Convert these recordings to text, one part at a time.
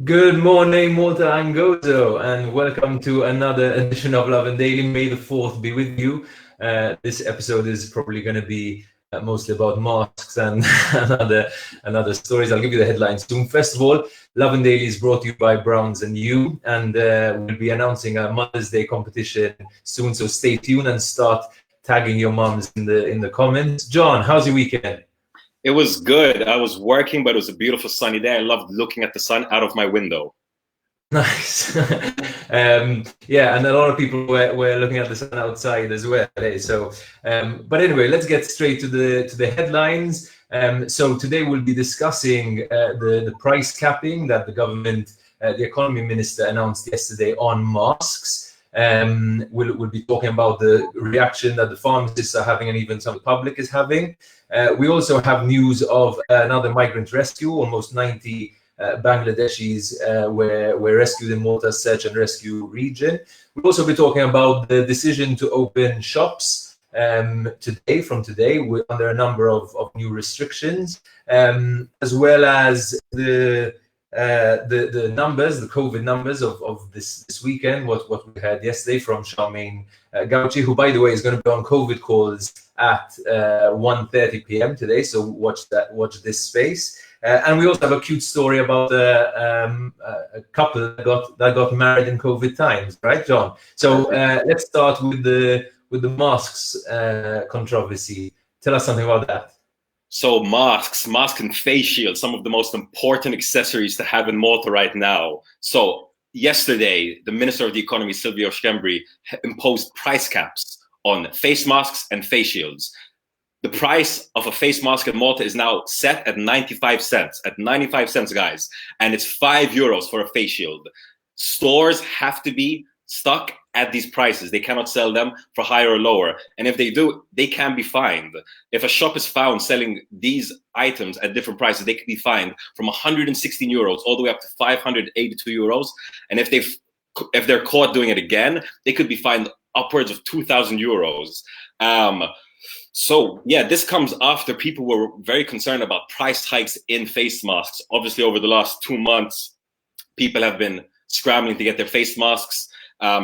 Good morning, Malta and Gozo, and welcome to another edition of Lovin Daily. May the 4th be with you. This episode is probably going to be mostly about masks and another stories. I'll give you the headlines soon. First of all, Lovin Daily is brought to you by Browns and You, and we'll be announcing a Mother's Day competition soon. So stay tuned and start tagging your mums in the comments. John, how's your weekend? It was good. I was working, but it was a beautiful sunny day. I loved looking at the sun out of my window. Nice. Yeah, and a lot of people were looking at the sun outside as well. So, but anyway, let's get straight to the headlines. So today we'll be discussing the price capping that the government, the economy minister, announced yesterday on masks. We'll be talking about the reaction that the pharmacists are having and even some of the public is having. We also have news of another migrant rescue. Almost 90 Bangladeshis were rescued in Malta's search and rescue region. We'll also be talking about the decision to open shops from today under a number of new restrictions, as well as the numbers, the COVID numbers of this weekend, what we had yesterday from Charmaine Gauci, who, by the way, is going to be on COVID calls at 1:30 p.m. today. So watch this space. And we also have a cute story about a couple that got married in COVID times, right, John? So let's start with the masks controversy. Tell us something about that. So masks and face shields, some of the most important accessories to have in Malta right now. So yesterday, the Minister of the Economy, Silvio Scembri, imposed price caps on face masks and face shields. The price of a face mask in Malta is now set at 95 cents. At 95 cents, guys. And it's €5 for a face shield. Stores have to be stuck at these prices. They cannot sell them for higher or lower. And if they do, they can be fined. If a shop is found selling these items at different prices, they can be fined from €116 all the way up to €582. And if they're caught doing it again, they could be fined upwards of €2,000. So yeah, this comes after people were very concerned about price hikes in face masks. Obviously, over the last 2 months, people have been scrambling to get their face masks.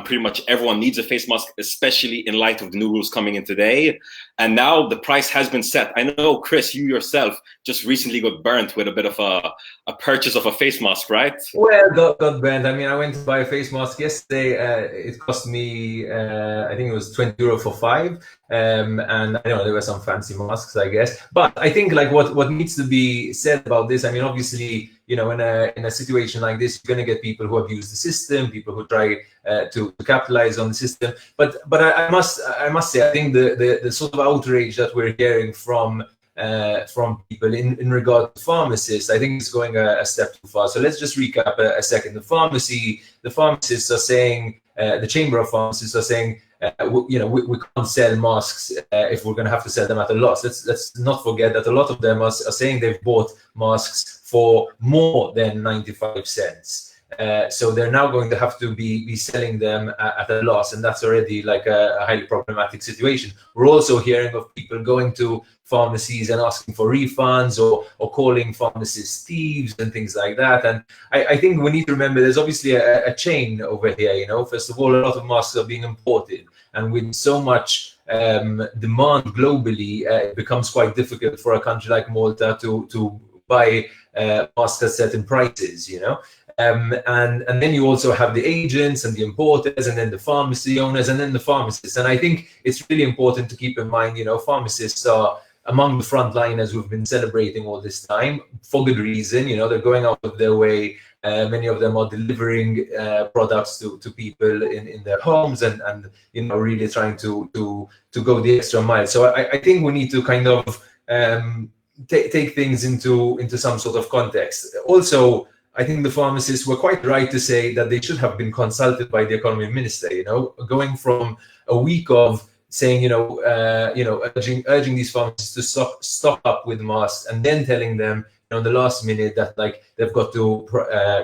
Pretty much everyone needs a face mask, especially in light of the new rules coming in today. And now the price has been set. I know, Chris, you yourself just recently got burnt with a bit of a purchase of a face mask, right? Well, got burnt. I mean, I went to buy a face mask yesterday. It cost me, I think it was €20 for 5. And I know there were some fancy masks, I guess. But I think like what needs to be said about this, I mean, obviously, you know, in a situation like this, you're going to get people who abuse the system, people who try to capitalize on the system. But I must say, I think the sort of outrage that we're hearing from people in regard to pharmacists, I think it's going a step too far. So let's just recap a second. The pharmacists are saying, the Chamber of Pharmacists are saying, we can't sell masks if we're going to have to sell them at a loss. Let's not forget that a lot of them are saying they've bought masks for more than 95 cents. So they're now going to have to be selling them at a loss, and that's already like a highly problematic situation. We're also hearing of people going to pharmacies and asking for refunds or calling pharmacists thieves and things like that. And I think we need to remember there's obviously a chain over here. You know, first of all, a lot of masks are being imported, and with so much demand globally, it becomes quite difficult for a country like Malta to buy masks at certain prices. You know. And then you also have the agents and the importers and then the pharmacy owners and then the pharmacists. And I think it's really important to keep in mind, you know, pharmacists are among the frontliners who've been celebrating all this time for good reason. You know, they're going out of their way. Many of them are delivering products to people in their homes and you know, really trying to go the extra mile. So I think we need to kind of take things into some sort of context. Also, I think the pharmacists were quite right to say that they should have been consulted by the economy minister. You know, going from a week of saying, urging these pharmacists to stock up with masks, and then telling them, you know, in the last minute that like they've got to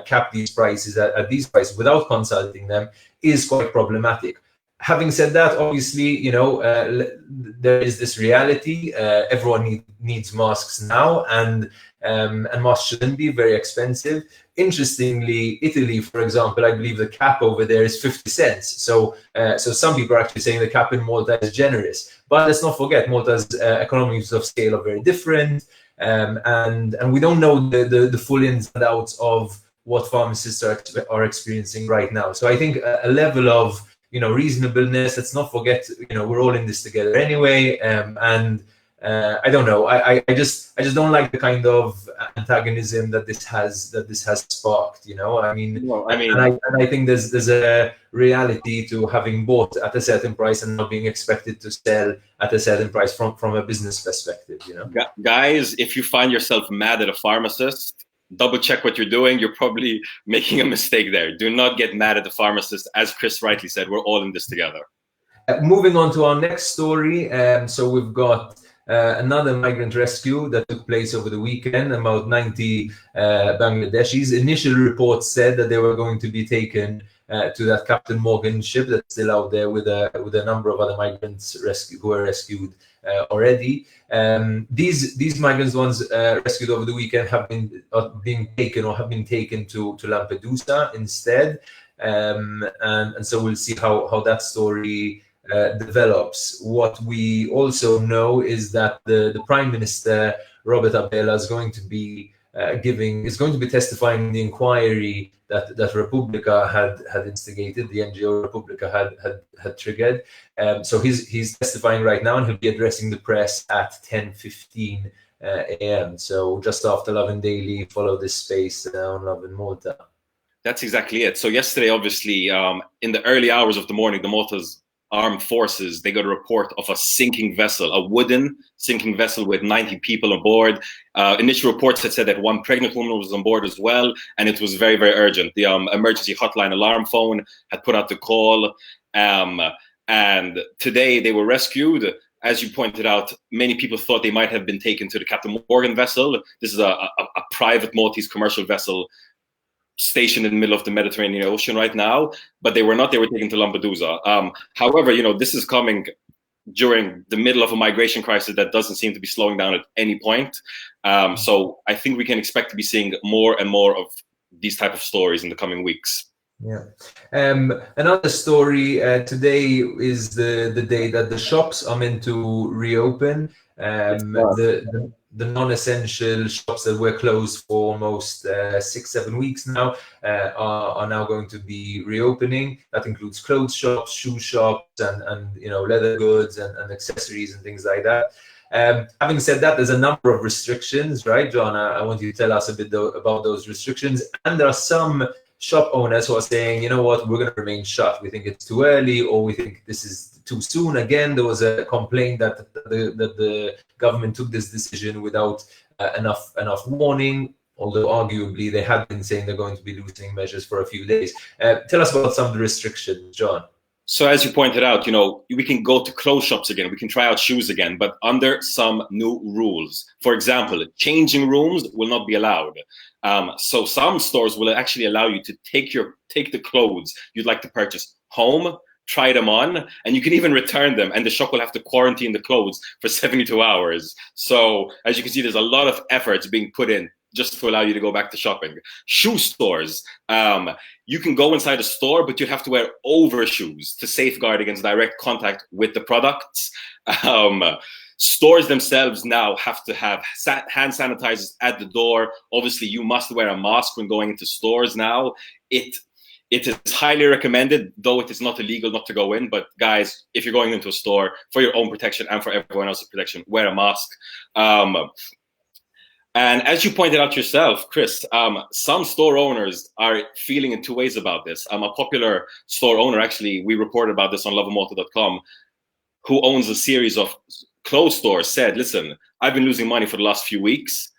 cap these prices at these prices without consulting them is quite problematic. Having said that, obviously, there is this reality. Everyone needs masks now, and masks shouldn't be very expensive. Interestingly, Italy, for example, I believe the cap over there is 50 cents. So some people are actually saying the cap in Malta is generous. But let's not forget, Malta's economies of scale are very different, and we don't know the full ins and outs of what pharmacists are experiencing right now. So I think a level of reasonableness. Let's not forget, we're all in this together anyway. And I don't know. I just don't like the kind of antagonism that this has sparked. I mean, I think there's a reality to having bought at a certain price and not being expected to sell at a certain price from a business perspective. Guys, if you find yourself mad at a pharmacist, double check what you're doing. You're probably making a mistake there. Do not get mad at the pharmacist. As Chris rightly said, we're all in this together. Moving on to our next story. So we've got another migrant rescue that took place over the weekend. About 90 Bangladeshis. Initial reports said that they were going to be taken to that Captain Morgan ship that's still out there with a number of other migrants who were rescued already. These migrants, ones rescued over the weekend, have been taken to Lampedusa instead, and so we'll see how that story develops. What we also know is that the Prime Minister Robert Abela is going to be testifying in the inquiry that Republica had instigated, the NGO Republica had triggered. So he's testifying right now, and he'll be addressing the press at 10:15 a.m. So just after Lovin Daily, follow this space on Lovin Malta. That's exactly it. So yesterday, obviously, in the early hours of the morning, the Malta's armed forces, they got a report of a sinking vessel, a wooden sinking vessel with 90 people aboard. Initial reports had said that one pregnant woman was on board as well, and it was very, very urgent. The emergency hotline alarm phone had put out the call, and today they were rescued. As you pointed out, many people thought they might have been taken to the Captain Morgan vessel. This is a private Maltese commercial vessel stationed in the middle of the Mediterranean Ocean right now, but they were not. They were taken to Lampedusa. However, this is coming during the middle of a migration crisis that doesn't seem to be slowing down at any point. So I think we can expect to be seeing more and more of these type of stories in the coming weeks. Yeah. Another story, today is the day that the shops are meant to reopen. The non-essential shops that were closed for almost 6-7 weeks now are now going to be reopening. That includes clothes shops, shoe shops, and leather goods and accessories and things like that. Having said that, there's a number of restrictions, right, John? I want you to tell us a bit about those restrictions. And there are some shop owners who are saying, we're going to remain shut. We think it's too early, or we think this is too soon. Again, there was a complaint that the government took this decision without enough warning, although arguably they had been saying they're going to be loosening measures for a few days. Tell us about some of the restrictions, John. So as you pointed out, we can go to clothes shops again, we can try out shoes again, but under some new rules. For example, changing rooms will not be allowed. So some stores will actually allow you to take the clothes you'd like to purchase home, try them on, and you can even return them, and the shop will have to quarantine the clothes for 72 hours. So as you can see, there's a lot of efforts being put in just to allow you to go back to shopping. Shoe stores, you can go inside a store, but you have to wear overshoes to safeguard against direct contact with the products. Stores themselves now have to have hand sanitizers at the door. Obviously, you must wear a mask when going into stores now. It is highly recommended, though it is not illegal not to go in. But guys, if you're going into a store, for your own protection and for everyone else's protection, wear a mask. And as you pointed out yourself, Chris, some store owners are feeling in two ways about this. A popular store owner, actually, we reported about this on lovinmalta.com, who owns a series of clothes stores, said, listen, I've been losing money for the last few weeks.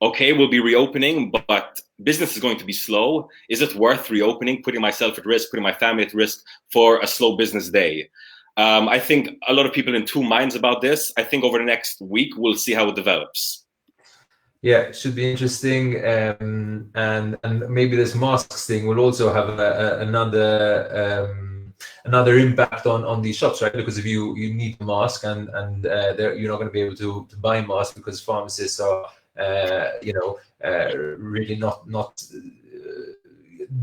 Okay, we'll be reopening, but business is going to be slow. Is it worth reopening, putting myself at risk, putting my family at risk for a slow business day? I think a lot of people are in two minds about this. I think over the next week, we'll see how it develops. Yeah, it should be interesting, and maybe this masks thing will also have another impact on these shops, right? Because if you need a mask and you're not going to be able to buy masks because pharmacists are really not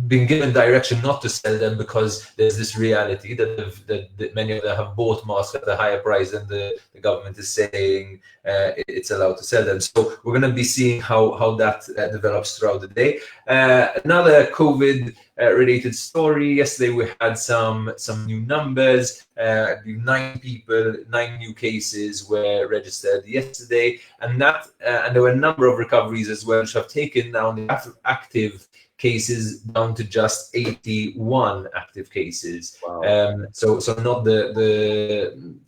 been given direction not to sell them, because there's this reality that many of them have bought masks at a higher price than the government is saying it's allowed to sell them. So we're going to be seeing how that develops throughout the day. Another COVID related story. Yesterday we had some new numbers. 9 new cases were registered yesterday, and there were a number of recoveries as well, which have taken down the active cases down to just 81 active cases. Wow. So not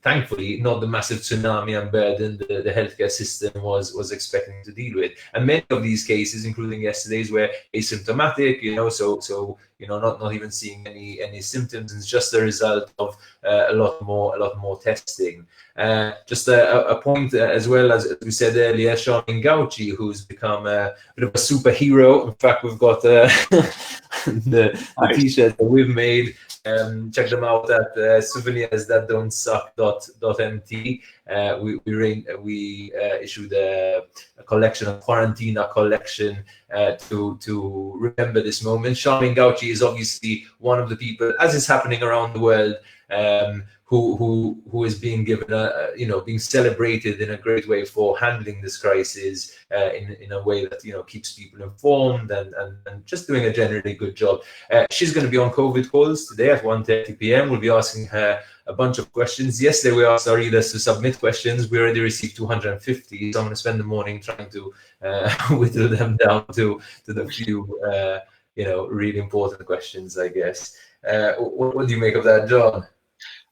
thankfully not the massive tsunami and burden the healthcare system was expecting to deal with. And many of these cases, including yesterday's, were asymptomatic, so not even seeing any symptoms. It's just a result of a lot more testing. Just a point as well, as we said earlier, Charmin Gauci, who's become a bit of a superhero. In fact, we've got the t-shirts that we've made. Check them out at souvenirs-that-don't-suck.mt. We issued a collection, a Quarantina collection, to remember this moment. Charmin Gauci is obviously one of the people, as is happening around the world, who is being given being celebrated in a great way for handling this crisis in a way that keeps people informed and just doing a generally good job. She's going to be on COVID calls today at 1:30 p.m. We'll be asking her a bunch of questions. Yesterday we asked our readers to submit questions. We already received 250, so I'm going to spend the morning trying to whittle them down to the few really important questions, I guess. What do you make of that, John?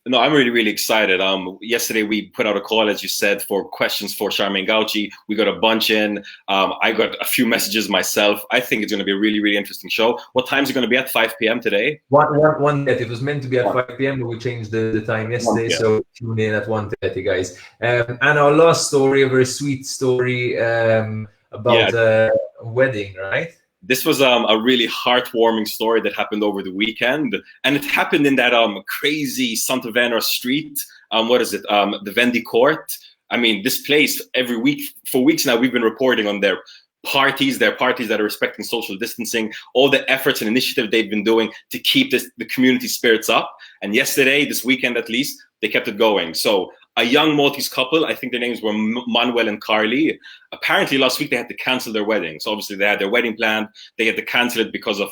No, I'm really, really excited. Yesterday we put out a call, as you said, for questions for Charmin Gauci. We got a bunch in. I got a few messages myself. I think it's going to be a really, really interesting show. What time is it going to be at? 5 p.m. today? 1:30. It was meant to be at 5 p.m., but we changed the time yesterday, so tune in at 1:30, guys. And our last story, a very sweet story about a wedding, right? This was a really heartwarming story that happened over the weekend, and it happened in that crazy Santa Venera street. The Vendi Court. I mean, this place, every week for weeks now, we've been reporting on their parties that are respecting social distancing, all the efforts and initiative they've been doing to keep the community spirits up. And yesterday, this weekend at least, they kept it going. So a young Maltese couple, I think their names were Manuel and Carly. Apparently last week they had to cancel their wedding. So obviously they had their wedding planned. They had to cancel it because of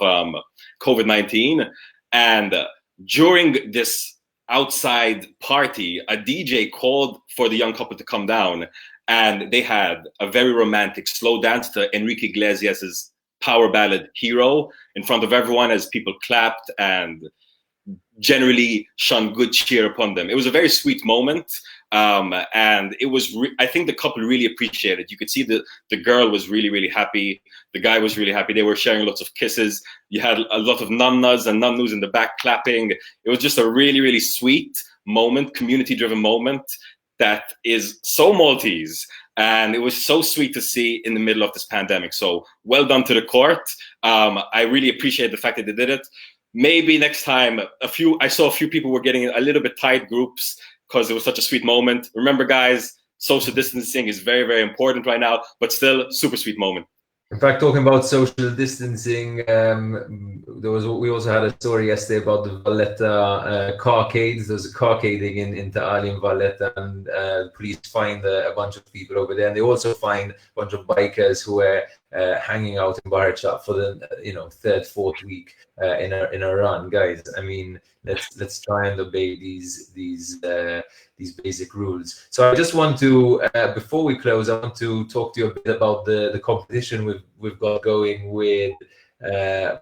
COVID-19. And during this outside party, a DJ called for the young couple to come down. And they had a very romantic slow dance to Enrique Iglesias' power ballad Hero in front of everyone as people clapped and generally shone good cheer upon them. It was a very sweet moment, and it was. I think the couple really appreciated it. You could see the girl was really, really happy. The guy was really happy. They were sharing lots of kisses. You had a lot of nunnas and nunnus in the back clapping. It was just a really, really sweet moment, community-driven moment that is so Maltese. And it was so sweet to see in the middle of this pandemic. So well done to the court. I really appreciate the fact that they did it. Maybe next time, I saw a few people were getting a little bit tight groups because it was such a sweet moment. Remember, guys, social distancing is very, very important right now, but still super sweet moment. In fact, talking about social distancing, we also had a story yesterday about the Valletta carcades. There's a carcading in Taali and Valletta, and police find a bunch of people over there, and they also find a bunch of bikers who were hanging out in Barchat for the third, fourth week in a run. Guys, I mean, let's try and obey these basic rules. So I just want to, before we close, I want to talk to you a bit about the competition we've got going with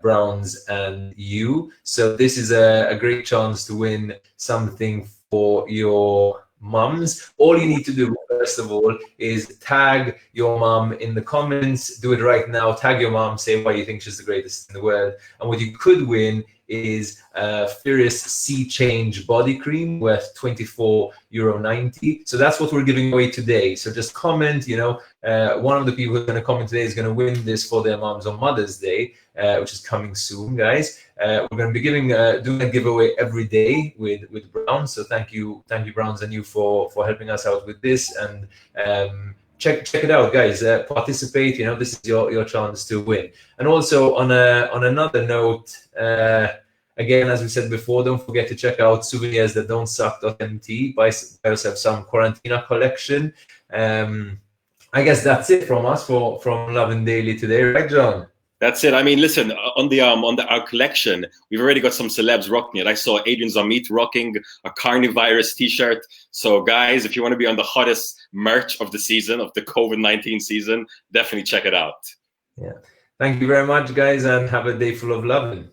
Browns and you. So this is a great chance to win something for your mums. All you need to do, first of all, is tag your mum in the comments. Do it right now. Tag your mum, say why you think she's the greatest in the world. And what you could win is Furious Sea Change Body Cream worth €24.90. So that's what we're giving away today. So just comment, one of the people who's going to comment today is going to win this for their moms on Mother's Day, which is coming soon, guys. We're going to be doing a giveaway every day with Browns. So thank you, Browns and you for helping us out with this. And check it out, guys. Participate. This is your chance to win. And also on another note, again, as we said before, don't forget to check out souvenirs-that-don't-suck.mt. Buy yourself some Quarantina collection. I guess that's it from us from Lovin Daily today, right, John? That's it. I mean, listen, on our collection, we've already got some celebs rocking it. I saw Adrian Zamit rocking a Carnivirus t-shirt. So guys, if you want to be on the hottest merch of the season, of the COVID-19 season, definitely check it out. Yeah. Thank you very much, guys, and have a day full of loving.